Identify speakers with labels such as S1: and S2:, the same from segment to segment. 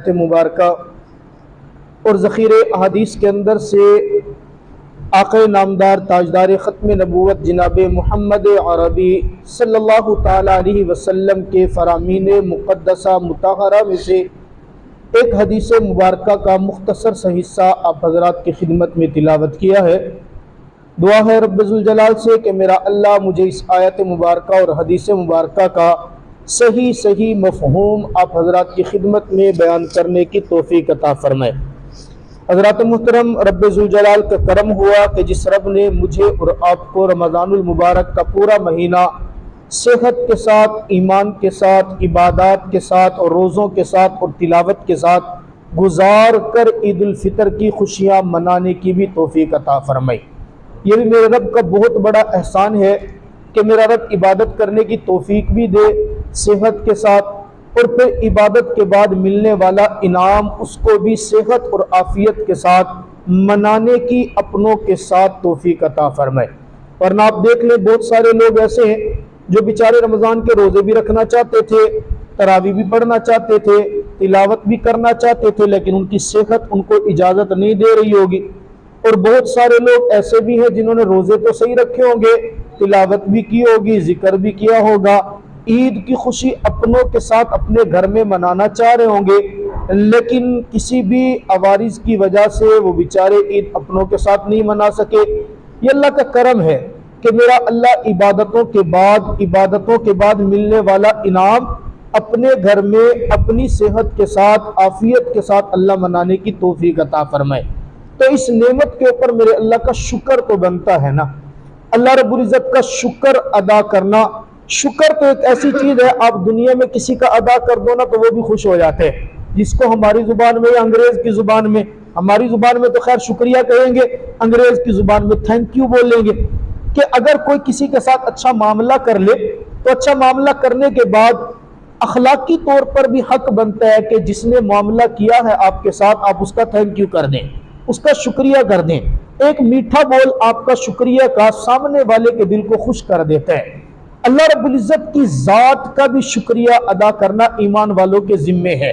S1: आयत मुबारक और ज़ख़ीरे अहादीस के अंदर से आक़ा नामदार ताजदार ख़त्म नबूवत जनाब मोहम्मद अरबी सल्लल्लाहु ताला अलैहि वसल्लम के फ़रामीन मुक़द्दसा मुताहरा में से एक हदीस मुबारक का मुख्तसर सा हिस्सा आप हज़रात की खिदमत में तिलावत किया है। दुआ है रब्बुल जलाल से कि मेरा अल्लाह मुझे इस आयत मुबारक और हदीस मुबारक का सही मफ़हूम आप हज़रात की खिदमत में बयान करने की तौफ़ीक़ अता फरमाए। हज़रात मुहतरम रब्बुल जलाल का करम हुआ कि जिस रब ने मुझे और आपको रमज़ानुल मुबारक का पूरा महीना सेहत के साथ, ईमान के साथ, इबादत के साथ और रोज़ों के साथ और तिलावत के साथ गुजार कर ईद उल फितर की खुशियाँ मनाने की भी तौफ़ीक़ अता फरमाई। ये भी मेरे रब का बहुत बड़ा एहसान है कि मेरा रब इबादत करने की तौफ़ीक़ भी दे सेहत के साथ, और फिर इबादत के बाद मिलने वाला इनाम उसको भी सेहत और आफ़ियत के साथ मनाने की अपनों के साथ तौफ़ीक़ अता फरमाए। वरना आप देख लें बहुत सारे लोग ऐसे हैं जो बेचारे रमज़ान के रोज़े भी रखना चाहते थे, तरावी भी पढ़ना चाहते थे, तिलावत भी करना चाहते थे, लेकिन उनकी सेहत उनको इजाज़त नहीं दे रही होगी। और बहुत सारे लोग ऐसे भी हैं जिन्होंने रोज़े तो सही रखे होंगे, तिलावत भी की होगी, जिक्र भी किया होगा, ईद की खुशी अपनों के साथ अपने घर में मनाना चाह रहे होंगे, लेकिन किसी भी अवारिज़ की वजह से वो बेचारे ईद अपनों के साथ नहीं मना सके। ये अल्लाह का करम है कि मेरा अल्लाह इबादतों के बाद मिलने वाला इनाम अपने घर में अपनी सेहत के साथ, आफियत के साथ अल्लाह मनाने की तौफीक अता फरमाए। तो इस नेमत के ऊपर मेरे अल्लाह का शुक्र तो बनता है ना। अल्लाह रब्बुल इज़्ज़त का शुक्र अदा करना, शुक्र तो एक ऐसी चीज़ है, आप दुनिया में किसी का अदा कर दो ना तो वो भी खुश हो जाते हैं। जिसको हमारी ज़ुबान में या अंग्रेज़ की ज़ुबान में, हमारी ज़ुबान में तो खैर शुक्रिया कहेंगे, अंग्रेज़ की ज़ुबान में थैंक यू बोलेंगे। कि अगर कोई किसी के साथ अच्छा मामला कर ले तो अच्छा मामला करने के बाद अखलाकी तौर पर भी हक बनता है कि जिसने मामला किया है आपके साथ आप उसका थैंक यू कर दें, उसका शुक्रिया कर दें। एक मीठा बोल आपका शुक्रिया का सामने वाले के दिल को खुश कर देता है। अल्लाह रब्बुल इज़्ज़त की ज़ात का भी शुक्रिया अदा करना ईमान वालों के ज़िम्मे है।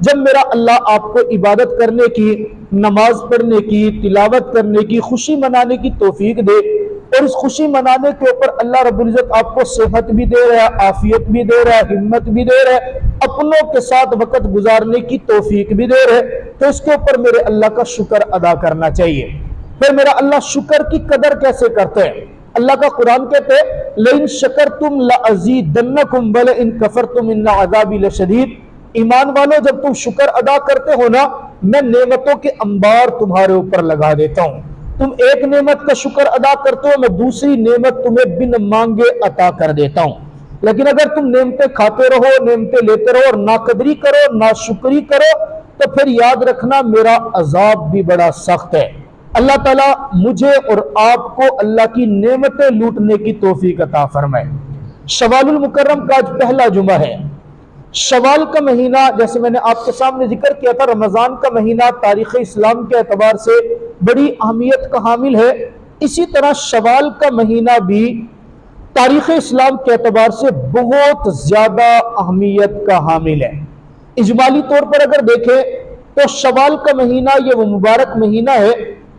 S1: जब मेरा अल्लाह आपको इबादत करने की, नमाज पढ़ने की, तिलावत करने की, खुशी मनाने की तौफीक दे, और इस खुशी मनाने के ऊपर अल्लाह रब्बुल इज़्ज़त आपको सेहत भी दे रहा है, आफियत भी दे रहा है, हिम्मत भी दे रहा है, अपनों के साथ वक़्त गुजारने की तौफीक भी दे रहे, तो इसके ऊपर मेरे अल्लाह का शुक्र अदा करना चाहिए। फिर मेरा अल्लाह शुक्र की कदर कैसे करते हैं? अल्लाह का कुरान कहते हैं लइन शकरतुम लअज़ीदन्नकुम व लइन कफरतुम इन्न अज़ाबी लशदीद। ईमान वालों, जब तुम शुक्र अदा करते हो ना, मैं नेमतों के अंबार तुम्हारे ऊपर लगा देता हूं। तुम एक नेमत का शुक्र अदा करते हो, मैं दूसरी नेमत तुम्हें बिन मांगे अता कर देता हूं। लेकिन अगर तुम नेमतें खाते रहो, नेमतें लेते रहो और नाकदरी करो, नाशुक्री करो, तो फिर याद रखना मेरा अजाब भी बड़ा सख्त है। अल्लाह ताला मुझे और आपको अल्लाह की नेमतें लूटने की तौफीक अता फरमाए। शवालुल मुकर्रम का आज पहला जुमा है। शवाल का महीना, जैसे मैंने आपके सामने जिक्र किया था, रमज़ान का महीना तारीख़ इस्लाम के एतबार से बड़ी अहमियत का हामिल है। इसी तरह शवाल का महीना भी तारीख़ इस्लाम के एतबार से बहुत ज़्यादा अहमियत का हामिल है। इजमाली तौर पर अगर देखें तो शवाल का महीना ये वो मुबारक महीना है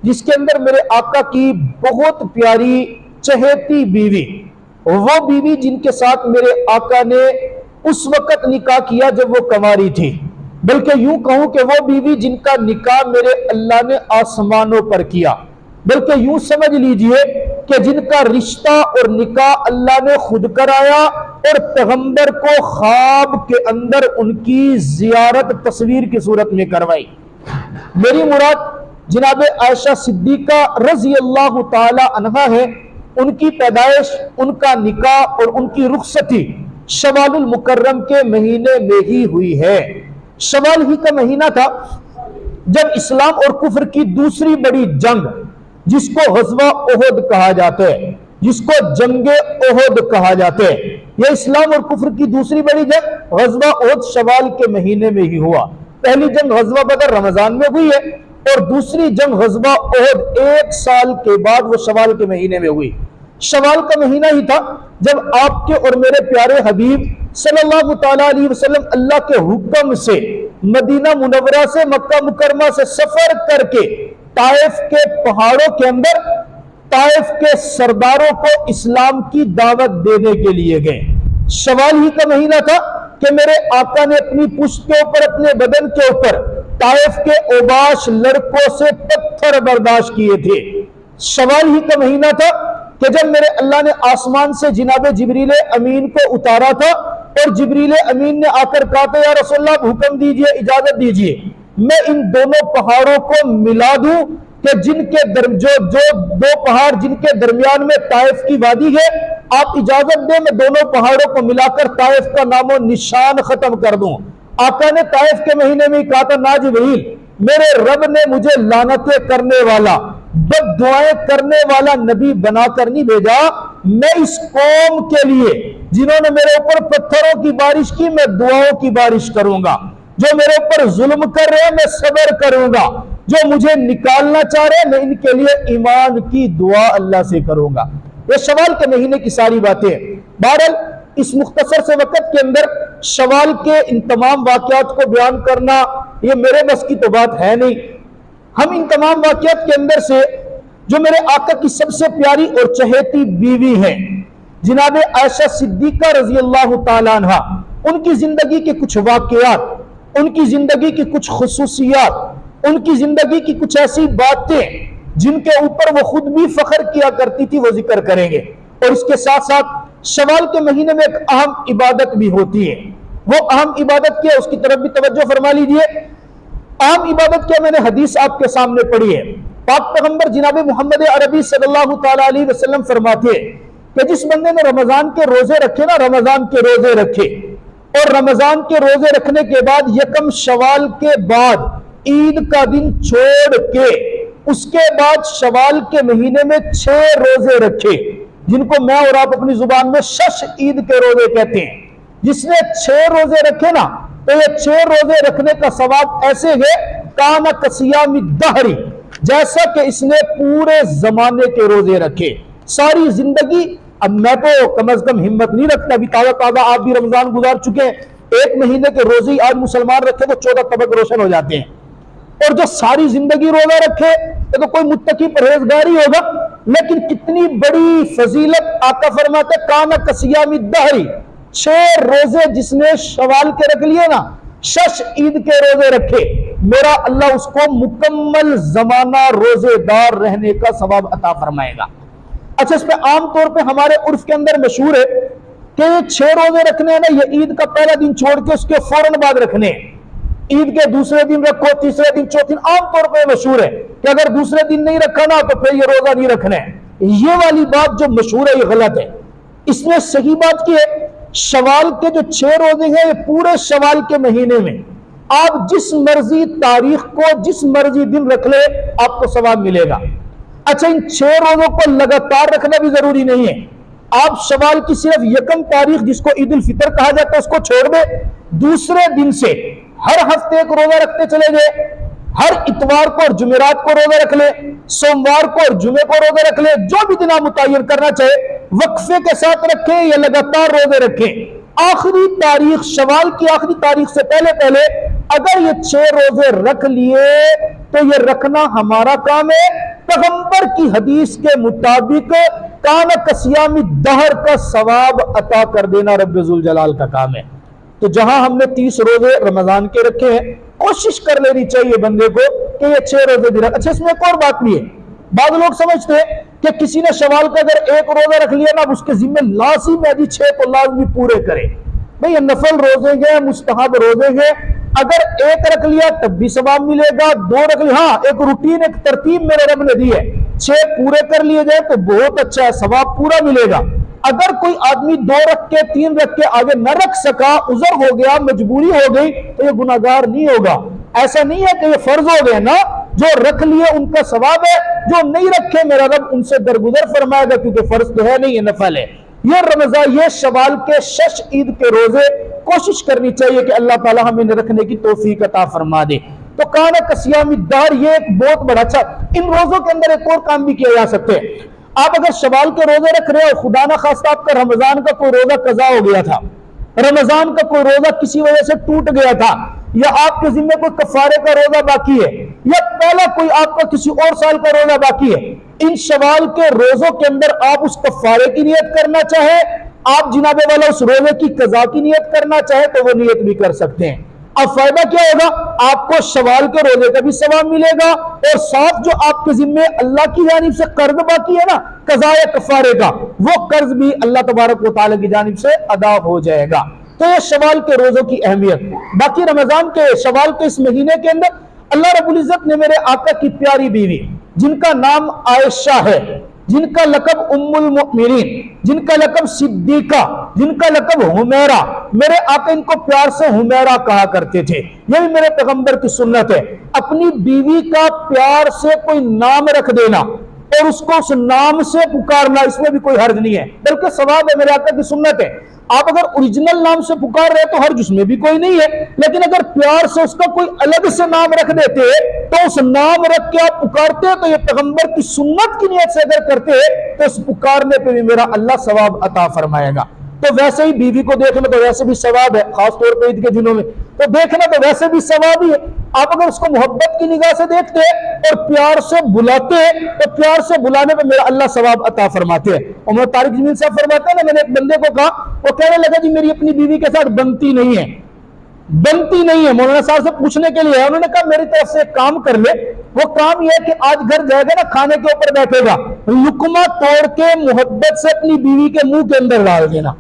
S1: जिसके अंदर मेरे आका की बहुत प्यारी चहेती बीवी, वो बीवी जिनके साथ मेरे आका ने उस वक्त निकाह किया जब वो कंवारी थी, बल्कि यूं कहूं कि वो बीवी जिनका निकाह मेरे अल्लाह ने आसमानों पर किया, बल्कि यूं समझ लीजिए कि जिनका रिश्ता और निकाह अल्लाह ने खुद कराया और पैगंबर को ख्वाब के अंदर उनकी जियारत तस्वीर की सूरत में करवाई। मेरी मुराद जनाब आयशा सिद्दीका रज़ी अल्लाह ताला अन्हा है। उनकी पैदाइश, उनका निकाह और उनकी रुखसती शवालुल मुकर्रम के महीने में ही हुई है। शवाल ही का महीना था जब इस्लाम और कुफ्र की दूसरी बड़ी जंग, जिसको ग़ज़वा ओहद कहा जाता है, जिसको जंगे ओहद कहा जाता है, यह इस्लाम और कुफ्र की दूसरी बड़ी जंग ग़ज़वा ओहद शवाल के महीने में ही हुआ। पहली जंग ग़ज़वा बदर रमज़ान में हुई है और दूसरी जंग ग़ज़वा ओहद 1 साल के बाद वो शवाल के महीने में हुई। शवाल का महीना ही था जब आपके और मेरे प्यारे हबीब सल्लल्लाहु ताला अलैहि वसल्लम अल्लाह के हुक्म से मदीना मुनव्वरा से मक्का मुकरमा से सफर करके ताइफ के पहाड़ों के अंदर ताइफ के सरदारों को इस्लाम की दावत देने के लिए गए। शवाल ही का महीना था कि मेरे आका ने अपनी पुश्त के ऊपर, अपने बदन के ऊपर ताइफ के ओबाश लड़कों से पत्थर बर्दाश्त किए थे। शवाल ही का महीना था कि जब मेरे अल्लाह ने आसमान से जिनाबे जिब्रील अमीन को उतारा था और जिब्रील अमीन ने आकर कहा था, या रसूलल्लाह हुक्म दीजिए, इजाजत दीजिए मैं इन दोनों पहाड़ों को मिला दूं कि जिनके जो दो पहाड़ जिनके दरमियान में ताइफ की वादी है, आप इजाजत दें मैं दोनों पहाड़ों को मिलाकर ताइफ का नामो निशान खत्म कर दूं। आका ने ताइफ के महीने में कहा था, ना जिब्रील, मेरे रब ने मुझे लानतें करने वाला, बद्दुआएं करने वाला नबी बनाकर नहीं भेजा। मैं इस कौम के लिए जिन्होंने मेरे ऊपर पत्थरों की बारिश की, मैं दुआओं की बारिश करूंगा। जो मेरे ऊपर जुल्म कर रहे हैं मैं सब्र करूंगा, जो मुझे निकालना चाह रहे हैं मैं इनके लिए ईमान की दुआ अल्लाह से करूंगा। ये शवाल के महीने की सारी बातें। बहरहाल इस मुख्तसर से वक्त के अंदर शवाल के इन तमाम वाकयात को बयान करना ये मेरे बस की तो बात है नहीं। हम इन तमाम वाकयात के अंदर से जो मेरे आका की सबसे प्यारी और चहेती बीवी हैं जिनाबे आयशा सिद्दीका रजी अल्लाह ताला अन्हा, उनकी जिंदगी के कुछ वाकयात, उनकी जिंदगी की कुछ खुसूसियात, उनकी जिंदगी की कुछ ऐसी बातें जिनके ऊपर वो खुद भी फख्र किया करती थी, वो जिक्र करेंगे। और इसके साथ साथ शवाल के महीने में एक अहम इबादत भी होती है। वो अहम इबादत क्या है उसकी तरफ भी तवज्जो फरमा लीजिए। अहम इबादत क्या, मैंने हदीस आपके सामने पढ़ी है। पाक पैगंबर जनाब मोहम्मद अरबी सल्लल्लाहु ताला अलैहि वसल्लम फरमाते हैं कि जिस बंदे ने रमजान के रोजे रखे ना, रमजान के रोजे रखे और रमजान के रोजे रखने के बाद यकम शवाल के बाद ईद का दिन छोड़ के उसके बाद शवाल के महीने में 6 रोजे रखे, जिनको मैं और आप अपनी जुबान में शश ईद के रोजे कहते हैं। जिसने 6 रोजे रखे ना, तो ये 6 रोजे रखने का सवाब ऐसे है काना कसियामी दहरी, जैसा कि इसने पूरे जमाने के रोजे रखे सारी जिंदगी। अब मैं तो कम अज कम हिम्मत नहीं रखता, अभी ताजा ताजा आप भी रमजान गुजार चुके हैं, 1 महीने के रोजे ही आज मुसलमान रखे तो 14 तबक रोशन हो जाते हैं। और जो सारी जिंदगी रोजा रखे तो कोई मुत्तकी परहेजगार ही होगा। लेकिन कितनी बड़ी फजीलत आका फरमाते काना कसियामी दहरी, 6 रोजे जिसने शवाल के रख लिए ना, शश ईद के रोजे रखे, मेरा अल्लाह उसको मुकम्मल जमाना रोजेदार रहने का सवाब अता फरमाएगा। अच्छा, इस पे आमतौर पे हमारे उर्फ के अंदर मशहूर है कि 6 रोजे रखने हैं ना, ये ईद का पहला दिन छोड़ के उसके फौरन बाद रखने हैं। ईद के दूसरे दिन रखो, तीसरे दिन, चौथे दिन, आमतौर पर मशहूर है कि अगर दूसरे दिन नहीं रखा ना तो फिर ये रोजा नहीं रखना है। ये वाली बात जो मशहूर है ये गलत है। इसमें सही बात की है, शवाल के जो 6 रोजे हैं ये पूरे शवाल के महीने में आप जिस मर्जी तारीख को जिस मर्जी दिन रख ले आपको सवाब मिलेगा। अच्छा, इन 6 रोजों को लगातार रखना भी जरूरी नहीं है। आप शवाल की सिर्फ यकम तारीख जिसको ईद उल फितर कहा जाता है उसको छोड़ दे, दूसरे दिन से हर हफ्ते एक रोजा रखते चले गए, हर इतवार को और जुमेरात को रोजा रख ले, सोमवार को और जुमे को रोजा रख ले, जो भी दिन आप मुतय्यन करना चाहे वक्फे के साथ रखें या लगातार रोजे रखें। आखिरी तारीख, शवाल की आखिरी तारीख से पहले पहले अगर ये 6 रोजे रख लिए तो ये रखना हमारा काम है। पैगंबर की हदीस के मुताबिक काना कसियामी दहर का सवाब अता कर देना रब्बुल जलाल का काम है। तो जहां हमने 30 रोजे रमजान के रखे हैं, कोशिश कर लेनी चाहिए बंदे को कि ये 6 रोजे भी रख। अच्छा, इसमें एक और बात भी है, बाद लोग समझते हैं कि किसी ने शवाल का अगर 1 रोजा रख लिया ना, उसके जिम्मे लाजिम है जी 6 तो लाजमी पूरे करे। भाई ये नफल रोजे हैं, मुस्तहब रोजे हैं, अगर 1 रख लिया तब भी सवाब मिलेगा, 2 रख लिया, हाँ एक रूटीन एक तरतीब मेरे रब ने दी है, 6 पूरे कर लिए जाए तो बहुत अच्छा है, सवाब पूरा मिलेगा। अगर कोई आदमी 2 रख के 3 रख के आगे न रख सका, उजर हो गया, मजबूरी हो गई, तो ये गुनाहगार नहीं होगा। ऐसा नहीं है कि ये फर्ज हो गया ना, जो रख लिए उनका सवाब है, जो नहीं रखे मेरा रब उनसे दरगुजर फरमाएगा, क्योंकि फर्ज तो है नहीं, ये नफल है। ये रमजान, ये शवाल के शश ईद के रोजे कोशिश करनी चाहिए कि अल्लाह ताला हमें रखने की तौफीक अता फरमा दे। तो काना कसियामी दार, ये एक बहुत बड़ा अच्छा, इन रोजों के अंदर एक और काम भी किया जा सकते हैं। आप अगर शवाल के रोजे रख रहे हो, खुदा ना खास्ता आपका रमजान का कोई रोजा कजा हो गया था, रमजान का कोई रोजा किसी वजह से टूट गया था, या आपके जिम्मे कोई कफारे का रोजा बाकी है, या पहला कोई आपका किसी और साल का रोजा बाकी है, इन शवाल के रोजों के अंदर आप उस कफारे की नियत करना चाहे, आप जिनाबे वाला उस रोजे की कजा की नियत करना चाहे तो वो नियत भी कर सकते हैं। अब फायदा क्या होगा, आपको शवाल के रोजे का भी सवाब मिलेगा और साथ जो आपके जिम्मे अल्लाह की जानिब से कर्ज बाकी है ना, कजा या कफारे का, वो कर्ज भी अल्लाह तबारक व तआला की जानिब से अदा हो जाएगा। तो ये शवाल के रोजों की अहमियत। बाकी रमजान के शवाल के इस महीने के अंदर अल्लाह रब्बुल इज्जत ने मेरे आका की प्यारी बीवी, जिनका नाम आयशा है, जिनका लकब उम्मुल मुमिनीन, जिनका लकब सिद्दीका, जिनका लकब हुमैरा, मेरे आका इनको प्यार से हुमैरा कहा करते थे। यही मेरे पैगंबर की सुन्नत है, अपनी बीवी का प्यार से कोई नाम रख देना और उसको उस नाम से पुकारना, इसमें भी कोई हर्ज नहीं है, बल्कि सवाब है, मेरे आका की सुन्नत है। आप अगर ओरिजिनल नाम से पुकार रहे तो हर्ज उसमें भी कोई नहीं है, लेकिन अगर प्यार से उसका कोई अलग से नाम रख देते तो उस नाम रख के आप पुकारते तो ये पैगंबर की सुन्नत की नियत से अगर करते तो उस पुकारने पे भी मेरा अल्लाह सवाब अता फरमाएगा। तो वैसे ही बीवी को देखना तो वैसे भी सवाब है, खासतौर पर ईद के दिनों में तो देखना तो वैसे भी सवाब ही है। आप अगर उसको मोहब्बत की निगाह से देखते और प्यार से बुलाते तो प्यार से बुलाने पे मेरा अल्लाह सवाब अता फरमाते हैं। उमर तारिक जमील साहब फरमाते हैं ना, मैंने एक बंदे को कहा, वो कहने लगा जी मेरी अपनी बीवी के साथ बनती नहीं है, बनती नहीं है। मौलाना साहब से पूछने के लिए, उन्होंने कहा मेरी तरफ से एक काम कर ले, वो काम यह है कि आज घर जाएगा ना, खाने के ऊपर बैठेगा, लुकमा तोड़ के मोहब्बत से अपनी बीवी के मुंह के अंदर डाल देना।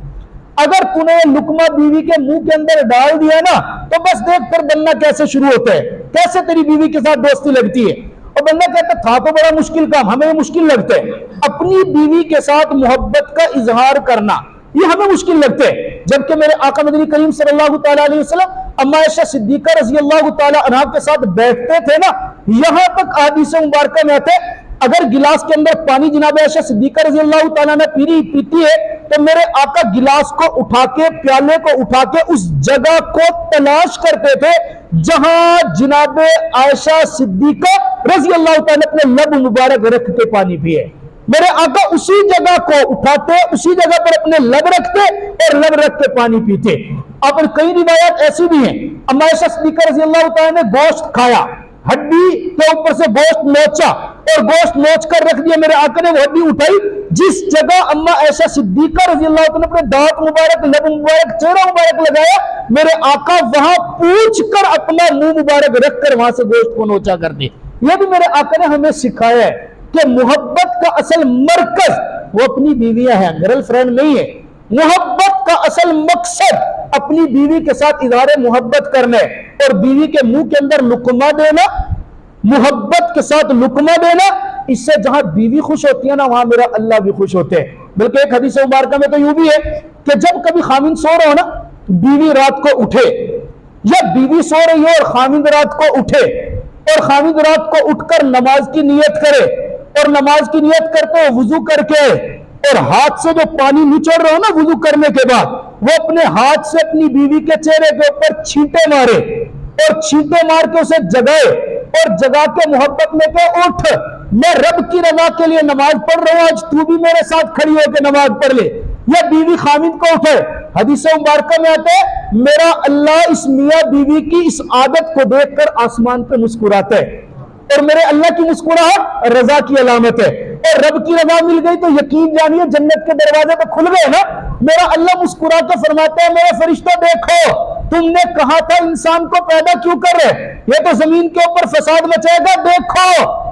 S1: अगर तूने लुकमा बीवी के मुंह के अंदर डाल दिया ना तो बस देख फिर बनना कैसे शुरू होता है, कैसे तेरी बीवी के साथ दोस्ती लगती है। और बंदा कहता था तो बड़ा मुश्किल काम, हमें ये मुश्किल लगता है, अपनी बीवी के साथ मोहब्बत का इजहार करना ये हमें मुश्किल लगता है। जबकि मेरे आका मदनी करीम सल्लल्लाहु तआला अलैहि वसल्लम अम्मा आयशा सिद्दीका रज़ी अल्लाह तआला अन्हा के साथ बैठते थे ना, यहां तक हदीस मुबारक में आते अगर गिलास के अंदर पानी जनाब आयशा सिद्दीका रज़ी अल्लाह तआला ने पीती है तो मेरे आका गिलास को उठा के, प्याले को उठा के उस जगह को तलाश करते थे जहां जनाब आयशा सिद्दीका रज़ी अल्लाह तआला अपने लब मुबारक रख के पानी पिए। मेरे आका उसी जगह को उठाते, उसी जगह पर अपने लब रखते और लब रख के पानी पीते। अब कई रिवायत ऐसी भी हैं, अम्मा आयशा सिद्दीका रज़ी अल्लाह तआला ने गोश्त खाया, हड्डी के ऊपर से गोश्त नोचा और गोश्त नोच कर रख दिया, मेरे आका ने वो हड्डी उठाई, जिस जगह अम्मा आयशा सिद्दीका रज़ी अल्लाह तआला ने अपने दांत मुबारक, लब मुबारक, चेहरा मुबारक लगाया, मेरे आका वहां पूछ कर अपना मुंह मुबारक रखकर वहां से गोश्त को नोचा करते। यह भी मेरे आका ने हमें सिखाया है कि मोहब्बत का असल मरकज वो अपनी बीवियां हैं, गर्लफ्रेंड नहीं है। मोहब्बत का असल मकसद अपनी बीवी के साथ इज़हार मोहब्बत करना है और बीवी के मुंह के अंदर लुकमा देना, मोहब्बत के साथ लुकमा देना, इससे जहां बीवी खुश होती है ना वहां मेरा अल्लाह भी खुश होते हैं। बल्कि एक हदीस मुबारक में तो यूं भी है कि जब कभी खामिन सो रहा हो ना, बीवी रात को उठे, या बीवी सो रही हो और खामिन रात को उठे और खामिन रात को उठकर नमाज की नियत करे और नमाज की नियत करते हुए वुजू करके और हाथ से जो पानी निचोड़ रहे हो ना वुजू करने के बाद, वो अपने हाथ से अपनी बीवी के चेहरे के ऊपर छींटे मारे और छींटे मार के उसे जगाए और जगा के मोहब्बत में के उठ, मैं रब की रजा के लिए नमाज पढ़ रहा हूं, आज तू भी मेरे साथ खड़ी होकर नमाज पढ़ ले। या बीवी खामिद को उठे, हदीस मुबारक में आते हैं मेरा अल्लाह इस मियां बीवी की इस आदत को देखकर आसमान पे मुस्कुराता है और मेरे अल्लाह की मुस्कुराहट रजा की अलामत है। और रब की रजा मिल गई तो यकीन जानिए जन्नत के दरवाजे तो खुल गए ना। मेरा अल्लाह मुस्कुरा के फरमाता है मेरे फरिश्तों देखो, तुमने कहा था इंसान को पैदा क्यों कर रहे, ये तो जमीन के ऊपर फसाद मचाएगा, देखो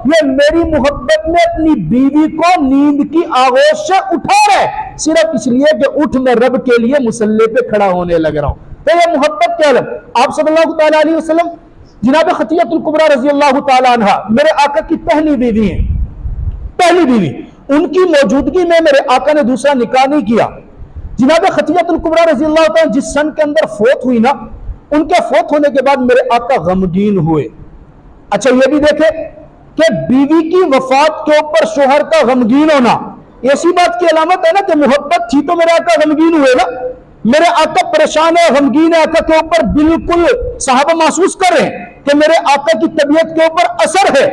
S1: ये मेरी मोहब्बत में अपनी बीवी को नींद की आगोश से उठा रहे, सिर्फ इसलिए कि उठ मैं रब के लिए मुसल्ले पे खड़ा होने लग रहा हूं। तो ये मोहब्बत क्या है। आप सल्लल्लाहु तआला अलैहि वसल्लम जनाब खतियतुल कुबरा रज़ी अल्लाह तआला अन्हा मेरे आका की पहली बीवी है, पहली बीवी। उनकी मौजूदगी में मेरे आका ने दूसरा निकाह नहीं किया। जनाब खतियतुल कुबरा रज़ी अल्लाह तआला जिस सन के अंदर फोत हुई ना, उनके फोत होने के बाद मेरे आका गमगीन हुए। अच्छा ये भी देखे कि बीवी की वफात के ऊपर शोहर का गमगीन होना ऐसी बात की अलामत है ना कि मोहब्बत थी तो मेरे आका गमगीन हुए ना। मेरे आका परेशान है, गमगीन है, आका के ऊपर बिल्कुल साहबा महसूस कर रहे हैं कि मेरे आका की तबीयत के ऊपर असर है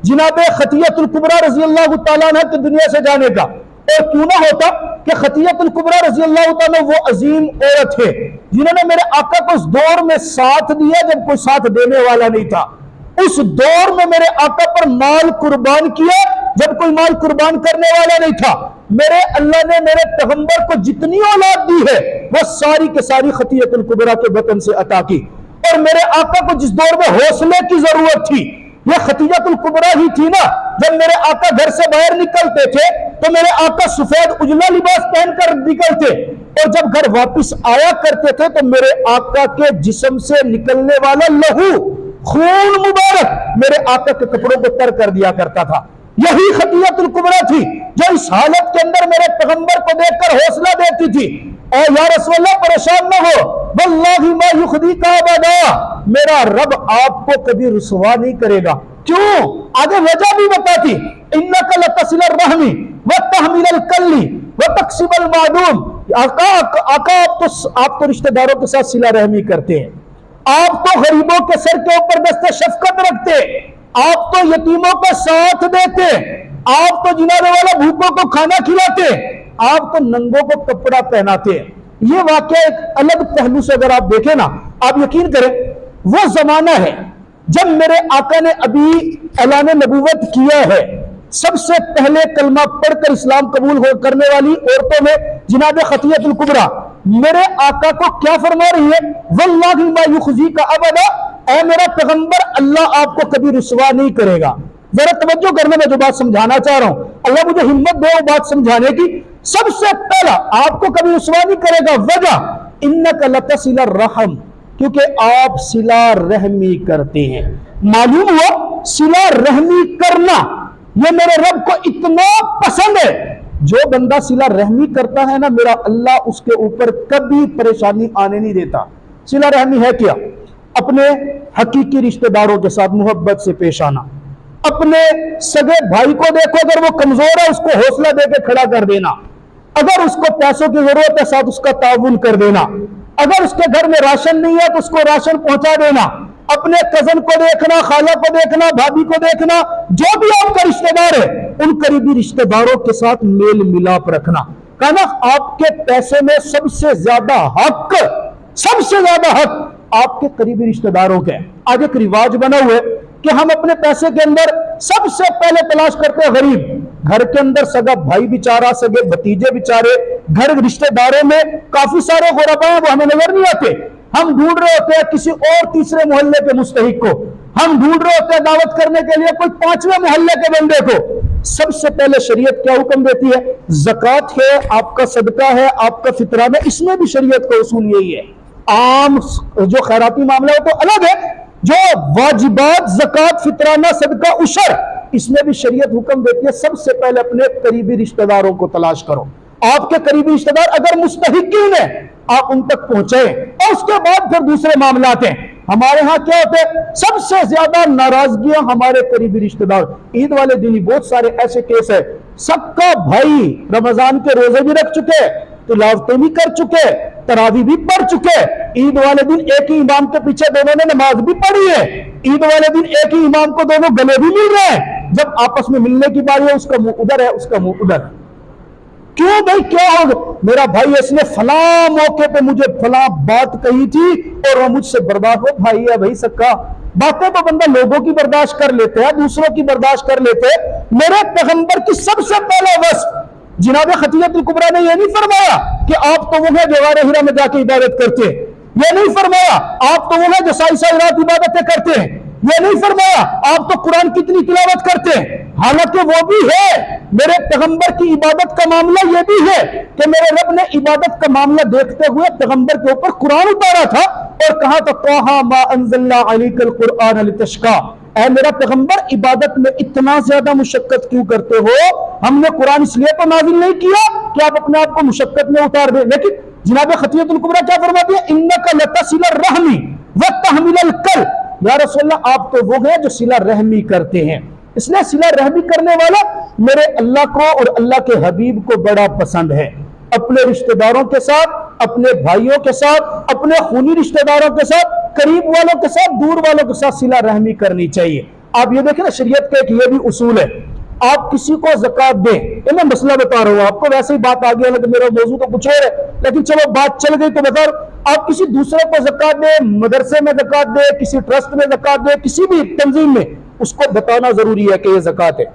S1: जनाब खतियतुल कुबरा रज़ी अल्लाह तआला अन्हा की दुनिया से जाने का। और क्यों ना होता कि खतीयतुल कुबरा रजी अल्लाह तआला वो अजीम औरत है जिन्होंने मेरे आका को उस दौर में साथ दिया जब कोई साथ देने वाला नहीं था, उस दौर में मेरे आका पर माल कुर्बान किया जब कोई माल कुर्बान करने वाला नहीं था। मेरे अल्लाह ने मेरे पैगंबर को जितनी औलाद दी है वह सारी के सारी खतीयतुल कुबरा के वतन से अता की। और मेरे आका को जिस दौर में हौसले की जरूरत थी यह खतीयतुल कुबरा ही थी ना। जब मेरे आका घर से बाहर निकलते थे तो मेरे आका सफेद उजला लिबास पहनकर निकलते, और जब घर वापस आया करते थे तो मेरे आका के जिस्म से निकलने वाला लहू, खून मुबारक मेरे आका के कपड़ों को तर कर दिया करता था। यही खतीयतुल कुबरा थी जो इस हालत के अंदर मेरे पैगंबर को देखकर हौसला देती थी, और या रसूलल्लाह परेशान न हो, वल्लाहि मा युखज़ीका अबदा, मेरा रब आपको कभी रुसवा नहीं करेगा। क्यों? आगे वजह भी बताती, इन्नका लतसिलुर रहमी व तहमिलुल कल्ली व तक्सिबुल मादूम। आका आप तो रिश्तेदारों के साथ सिला रहमी करते हैं, आप तो गरीबों के सर के ऊपर दस्ते शफकत रखते, आप तो यतीमों का साथ देते, आप तो जिनारे वाला भूखों को खाना खिलाते, आप तो नंगों को कपड़ा पहनाते। ये वाकया एक अलग पहलू से अगर आप देखें ना, आप यकीन करें वो जमाना है जब मेरे आका ने अभी ऐलान नबूवत किया है। सबसे पहले कलमा पढ़कर इस्लाम कबूल करने वाली औरतों में जिनाब खतीयतुल कुबरा मेरे आका को क्या फरमा रही है, वल्लाहि मा युखज़ीका अबदा, ऐ मेरा पैगंबर अल्लाह आपको कभी रुसवा नहीं करेगा। जरा तवज्जो करने में जो बात समझाना चाह रहा हूं, अल्लाह मुझे हिम्मत दे वो बात समझाने की। सबसे पहला आपको कभी रुसवा नहीं करेगा, वजह इन्नका लतसिलुर रहम, क्योंकि आप सिला रहमी करते हैं। मालूम हुआ सिला रहमी करना यह मेरे रब को इतना पसंद है। जो बंदा सिला रहमी करता है ना, मेरा अल्लाह उसके ऊपर कभी परेशानी आने नहीं देता। सिला रहमी है क्या? अपने हकीकी रिश्तेदारों के साथ मोहब्बत से पेश आना, अपने सगे भाई को देखो अगर वो कमजोर है उसको हौसला देकर खड़ा कर देना, अगर उसको पैसों की जरूरत है साथ उसका ताउन कर देना, अगर उसके घर में राशन नहीं है तो उसको राशन पहुंचा देना, अपने कजन को देखना, खाला को देखना, भाभी को देखना, जो भी आपका रिश्तेदार है उन करीबी रिश्तेदारों के साथ मेल मिलाप रखना। कहना आपके पैसे में सबसे ज्यादा हक आपके करीबी रिश्तेदारों के। आगे एक रिवाज बना हुआ है कि हम अपने पैसे के अंदर सबसे पहले तलाश करते हैं गरीब। घर के अंदर सगा भाई बेचारा, सगे भतीजे बेचारे, घर रिश्तेदारों में काफी सारे गुरबा हैं, वो हमें नजर नहीं आते। हम ढूंढ रहे होते हैं किसी और तीसरे मोहल्ले के मुस्तहिक को, हम ढूंढ रहे होते हैं दावत करने के लिए कोई पांचवें मोहल्ले के बंदे को। सबसे पहले शरीयत क्या हुक्म देती है? ज़कात है, आपका सदका है, आपका फितरान है, इसमें भी शरीयत का उसूल यही है। आम जो खैराती मामला है तो अलग है, जो वाजिबात ज़कात, फितराना, सदका, उशर, इसमें भी शरीयत हुक्म देती है सबसे पहले अपने करीबी रिश्तेदारों को तलाश करो। आपके करीबी रिश्तेदार अगर मुस्तहिकीन है आप उन तक पहुंचे और उसके बाद फिर दूसरे मामलात हैं। हमारे यहाँ क्या होते हैं, सबसे ज्यादा नाराजगियां हमारे करीबी रिश्तेदार। ईद वाले दिन ही बहुत सारे ऐसे केस है, सबका भाई रमजान के रोजे भी रख चुके, तिलावतें भी कर चुके, तरावी भी पढ़ चुके, ईद वाले दिन एक ही इमाम के पीछे दोनों ने नमाज भी पढ़ी है, ईद वाले दिन एक ही इमाम को दोनों गले भी मिल रहे हैं। जब आपस में मिलने की बारी है उसका मुंह उधर है, उसका मुंह उधर है। क्यों भाई, क्या होगा? मेरा भाई इसने फला मौके पे मुझे फला बात कही थी और वो मुझसे बर्बाद हो। भाई है भाई सक्का, बातें तो बंदा लोगों की बर्दाश्त कर लेते हैं, दूसरों की बर्दाश्त कर लेते हैं। मेरे पैगंबर की सबसे पहला वस्फ जिनाब खतीयतुल कुबरा ने यह नहीं फरमाया कि आप तो वो है जो गारे हिरा में जाके इबादत करते हैं, यह नहीं फरमाया आप तो वो है जो साई साई रात इबादतें करते हैं, यह नहीं फरमाया आप तो कुरान कितनी तिलावत करते हैं। हालांकि वो भी है, मेरे पैगंबर की इबादत का मामला यह भी है कि मेरे रब ने इबादत का मामला देखते हुए पैगंबर के ऊपर कुरान उतारा था और कहा था ताहा मा अंज़लना अलैकल कुरआन लितश्का, ऐ मेरा पैगंबर इबादत में इतना ज्यादा मुशक्कत क्यों करते हो? हमने कुरान इसलिए तो नाजिल नहीं किया कि आप अपने आप को मुशक्कत में उतार दें। लेकिन जनाब खतीयतुल कुबरा क्या फरमाती है, इन्नका लतसिलुर रहमी व तहमिलुल कल, या रसूलल्लाह आप तो वो हैं जो सिला रहमी करते हैं। इसलिए सिला रहमी करने वाला मेरे अल्लाह को और अल्लाह के हबीब को बड़ा पसंद है। अपने रिश्तेदारों के साथ, अपने भाइयों के साथ, अपने खूनी रिश्तेदारों के साथ, करीब वालों के साथ, दूर वालों के साथ सिला रहमी करनी चाहिए। आप ये देखें ना, शरीयत का एक ये भी उसूल है, आप किसी को ज़कात दें, ये मैं मसला बता रहा हूं आपको, वैसे ही बात आ गया ना, मेरा मौजूद तो कुछ और है, लेकिन चलो बात चल गई तो बता, आप किसी दूसरे को ज़कात दें, मदरसे में ज़कात दें, किसी ट्रस्ट में ज़कात दें, किसी भी तंजीम में, उसको बताना जरूरी है कि ये ज़कात है।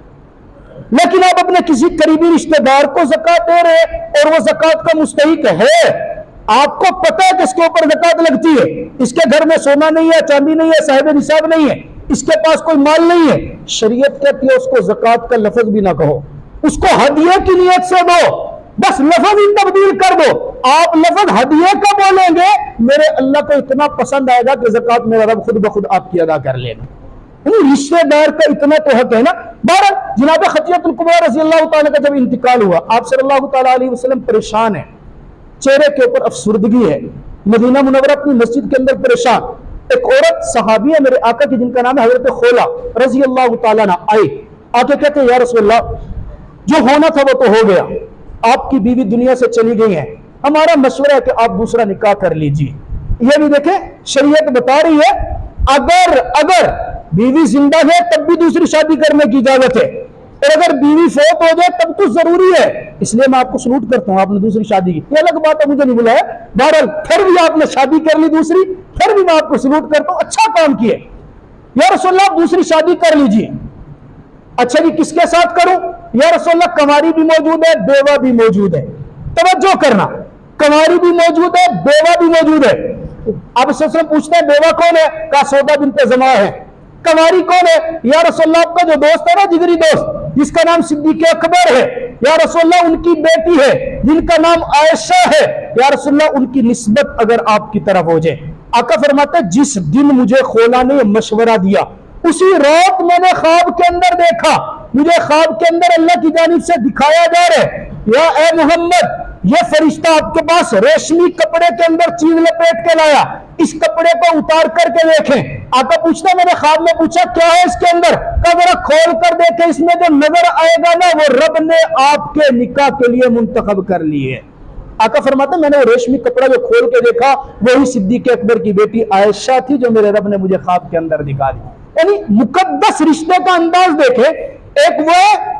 S1: लेकिन आप अपने किसी करीबी रिश्तेदार को ज़कात दे रहे हैं और वो ज़कात का मुस्तहिक है, आपको पता है कि इसके ऊपर ज़कात लगती है, इसके घर में सोना नहीं है, चांदी नहीं है, साहिब निसाब नहीं है, इसके पास कोई माल नहीं है, शरीयत कहती है उसको ज़कात का लफ्ज भी ना कहो, उसको हदिये की नियत से दो, बस लफ्ज ही तब्दील कर दो। आप लफ्ज हदिये का बोलेंगे, मेरे अल्लाह को इतना पसंद आएगा कि ज़कात मेरा रब खुद ब खुद आपकी अदा कर लेगा। रिश्तेदार का इतना तो हक है ना। बहरहाल जनाब खतियतुल कुबरा रज़ी अल्लाह तआला का जब इंतकाल हुआ, आप सल्लल्लाहु तआला अलैहि वसल्लम परेशान है, चेहरे के ऊपर अफसुर्दगी है, मदीना मुनव्वरा अपनी मस्जिद के अंदर परेशान। एक औरत सहाबी है मेरे आका की, जिनका नाम है हजरत खोला रज़ी अल्लाह तआला अन्हा, आई आके कहते या रसूलल्लाह, जो होना था वो तो हो गया, आपकी बीवी दुनिया से चली गई है, हमारा मशवरा है कि आप दूसरा निकाह कर लीजिए। यह भी देखें, शरीयत बता रही है अगर बीवी जिंदा है तब भी दूसरी शादी करने की इजाजत है, और अगर बीवी फौत हो जाए तब तो जरूरी है, इसलिए मैं आपको सलूट करता हूं, आपने दूसरी शादी की, ये अलग बात है, मुझे नहीं बुलाया, बहरहाल फिर भी आपने शादी कर ली दूसरी, फिर भी मैं आपको सलूट करता हूं, अच्छा काम किए। या रसूलल्लाह आप दूसरी शादी कर लीजिए। अच्छा जी किसके साथ करूं? या रसूलल्लाह कमारी भी मौजूद है, बेवा भी मौजूद है, तवज्जो करना, कमारी भी मौजूद है, बेवा भी मौजूद है। अब इससे पूछते हैं बेवा कौन है? का सौदा बिन्ते ज़मा है। कमारी कौन है? या रसूलल्लाह आपका जो दोस्त है ना, जिगरी दोस्त, जिसका नाम सिद्दीक़ अकबर है। या रसूलल्लाह उनकी बेटी है जिनका नाम आयशा है। या रसूलल्लाह उनकी निस्बत अगर आपकी तरफ हो जाए। आका फरमाते जिस दिन मुझे खोला ने मशवरा दिया, उसी रात मैंने ख्वाब के अंदर देखा, मुझे ख्वाब के अंदर अल्लाह की जानिब से दिखाया जा रहा है, या ए मोहम्मद, ये फरिश्ता आपके पास रेशमी कपड़े के अंदर चीज लपेट के लाया, इस कपड़े को उतार करके देखें। आका पूछता, मैंने ख्वाब में पूछा क्या है इसके अंदर? जरा खोल कर देखे, इसमें जो नजर आएगा ना वो रब ने आपके निकाह के लिए मुंतखब कर ली है। आका फरमाते मैंने वो रेशमी कपड़ा जो खोल के देखा वही सिद्दीक़ अकबर की बेटी आयशा थी, जो मेरे रब ने मुझे ख्वाब के अंदर दिखा दी। यानी मुकद्दस रिश्ते का अंदाज देखे, एक वो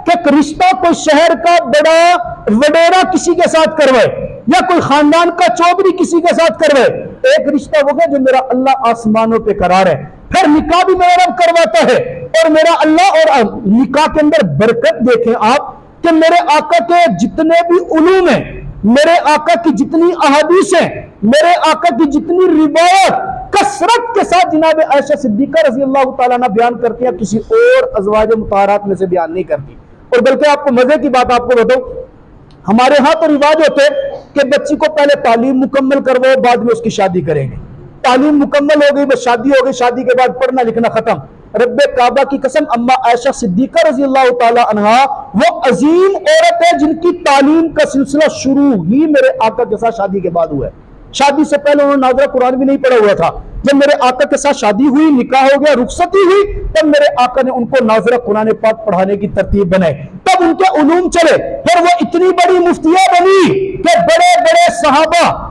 S1: कि रिश्ता कोई शहर का बड़ा वडेरा किसी के साथ करवाए या कोई खानदान का चौधरी किसी के साथ करवाए, एक रिश्ता वो है जो मेरा अल्लाह आसमानों पे करार है। फिर निकाह भी मेरा रब करवाता है, और मेरा अल्लाह, और निकाह के अंदर बरकत देखें आप कि मेरे आका के जितने भी उलूम हैं, मेरे आका की जितनी अहादीस हैं, मेरे आका की जितनी रिवायत कसरत के साथ जनाब आयशा सिद्दीका रज़ी अल्लाह तआला अन्हा बयान करती है, किसी और अज़वाज मुताहरात में से बयान नहीं करती। और बल्कि आपको मजे की बात आपको बताऊं, हमारे यहाँ तो रिवाज होते कि बच्ची को पहले तालीम मुकम्मल करवाओ, बाद में उसकी शादी करेंगे। तालीम मुकम्मल हो गई, बस शादी हो गई, शादी के बाद पढ़ना लिखना खत्म। रब्बे काबा की कसम, अम्मा आयशा सिद्दीका रज़ी अल्लाह तआला अन्हा वो अजीम औरत है जिनकी तालीम का सिलसिला शुरू ही मेरे आका के साथ शादी के बाद हुआ है। शादी से पहले उन्होंने नाज़रा कुरान भी नहीं पढ़ा हुआ था। जब मेरे आका के साथ शादी हुई, निकाह हो गया, रुखसती हुई, तब मेरे आका ने उनको नाज़रा कुरान पाक पढ़ाने की तरतीब बनाई, तब उनके उलूम चले। फिर वो इतनी बड़ी मुफ्तिया बनी कि बड़े बड़े सहाबा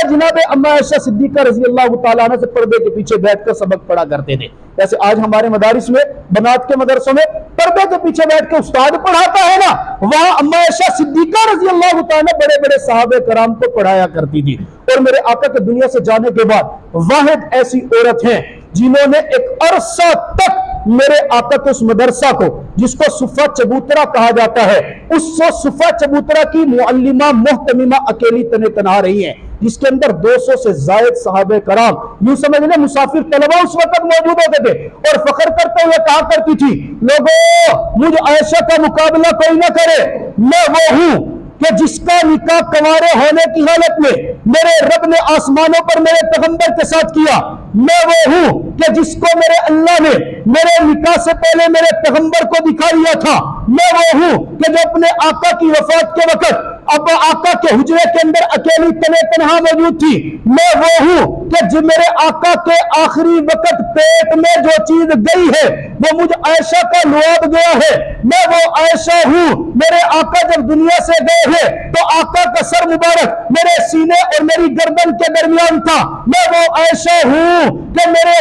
S1: जनाब अम्मा आयशा सिद्दीका रज़ी अल्लाह तआला अन्हा से पर्दे के पीछे बैठकर सबक पढ़ा करते थे। जैसे आज हमारे मदारिस में, बनात के मदरसों में पर्दे के पीछे बैठ के उस्ताद पढ़ाता है ना, वहां अम्मा आयशा सिद्दीका रज़ी अल्लाह तआला बड़े बड़े सहाबे कराम को पढ़ाया करती थी। और मेरे आका के दुनिया से जाने के बाद वाहिद ऐसी औरत है जिन्होंने एक अरसा तक मेरे आका के उस मदरसा को, जिसको सुफा चबूतरा कहा जाता है, उस सुफा चबूतरा की मुअल्लिमा मोहतमिमा अकेली तने तनहा रही है, जिसके अंदर 200 से जायद सहाबे कराम, यूं समझ लें मुसाफिर तलबा उस वक्त मौजूद होते थे, और फख्र करते हुए कहा करती थी, लोगों मुझ आयशा का मुकाबला कोई ना करे, मैं वो हूं कि जिसका निकाह कंवारे होने की हालत में मेरे रब ने आसमानों पर मेरे पैगंबर के साथ किया। मैं वो हूं कि जिसको मेरे अल्लाह ने मेरे निकाह से पहले मेरे पैगंबर को दिखा दिया था। मैं वो हूं कि जो अपने आका की वफात के वक्त अब आका के हुजरे के अंदर अकेली तने तनहा मौजूद थी। मैं वो हूं कि जो मेरे आका के आखिरी वक्त पेट में जो चीज गई है वो मुझ आयशा का लुआब गया है। मैं वो आयशा हूं। मेरे आका जब दुनिया से गए हैं तो आका का सर मुबारक मेरे सीने और मेरी गर्दन के दरमियान था। मैं वो आयशा हूं कि मेरे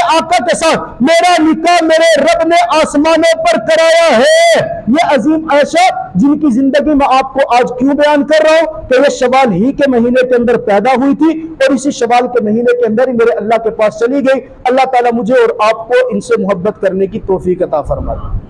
S1: आका के साथ मेरा निकाह मेरे रब ने आसमानों पर कराया है। ये अजीम आयशा जिनकी जिंदगी में आपको आज क्यों बयान कर रहा हूं कि ये शवाल ही के महीने के अंदर पैदा हुई थी और इसी शवाल के महीने के अंदर ही मेरे अल्लाह के पास चली गई। अल्लाह ताला मुझे और आपको इनसे मोहब्बत करने की तौफीक अता फरमाए।